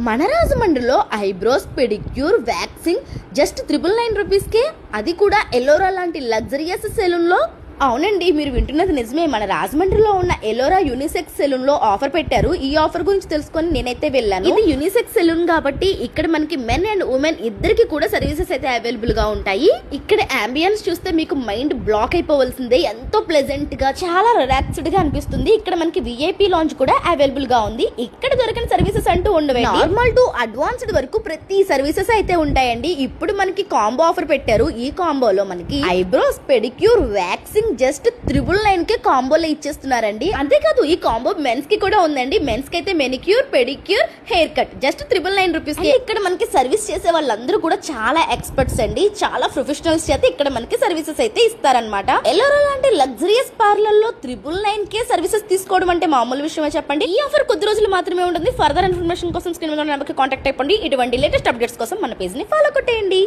మన రాజమండ్రిలో eyebrows pedicure waxing just 999 రూపీస్కే, అది కూడా ఎలోరా లాంటి లగ్జరియస్ సెలూన్ లో. అవునండి, మీరు వింటున్నది నిజమే. మన రాజమండ్రిలో ఉన్న ఎలోరా యూనిసెక్స్ సెలూన్ లో ఆఫర్ పెట్టారు. ఈ ఆఫర్ గురించి తెలుసుకొని నేనైతే వెళ్ళాను. ఇది యూనిసెక్స్ సెలూన్ కాబట్టి ఇక్కడ మనకి మెన్ అండ్ ఉమెన్ ఇద్దరికి కూడా సర్వీసెస్ అయితే అవైలబుల్ గా ఉంటాయి. ఇక్కడ అంబియన్స్ చూస్తే మీకు మైండ్ బ్లాక్ అయిపోవలసిందే. ఎంతో ప్లెజెంట్ గా, చాలా రిలాక్స్డ్ గా అనిపిస్తుంది. ఇక్కడ మనకి విఐపి లాంచ్ కూడా అవైలబుల్ గా ఉంది. ఇక్కడ దొరికిన సర్వీసెస్ అంటూ ఉండవు. నార్మల్ టు అడ్వాన్స్డ్ వరకు ప్రతి సర్వీసెస్ అయితే ఉంటాయండి. ఇప్పుడు మనకి కాంబో ఆఫర్ పెట్టారు. ఈ కాంబోలో మనకి ఐబ్రోస్ పెడిక్యూర్ వ్యాక్సింగ్ జస్ట్ 999 కే కాంబోలో ఇచ్చేస్తున్నారండి. అంతేకాదు ఈ కాంబో మెన్స్ కి కూడా ఉందండి. మెన్స్ కి అయితే manicure, pedicure, hair cut just 999 rupees. ఇక్కడ మనకి సర్వీస్ చేసే వాళ్ళందరూ కూడా చాలా ఎక్స్పర్ట్స్ అండి. చాలా ప్రొఫెషనల్స్ చేత ఇక్కడ మనకి సర్వీసెస్ అయితే ఇస్తారనమాట. ఎలోరా లాంటి లగ్జరియస్ పార్లర్ లో 999 కే సర్వీసెస్ తీసుకోవడం అంటే మామూలు విషయమే చెప్పండి. ఈ ఆఫర్ కొద్ది రోజులు మాత్రమే ఉంటుంది. ఫర్దర్ ఇన్ఫర్మేషన్ కోసం స్క్రీన్ మీద నెంబర్కి కాంటాక్ట్ అయిపోండి. ఇటువంటి లేటెస్ట్ అప్డేట్స్ కోసం మన పేజ్ ని ఫాలో కొట్టేయండి.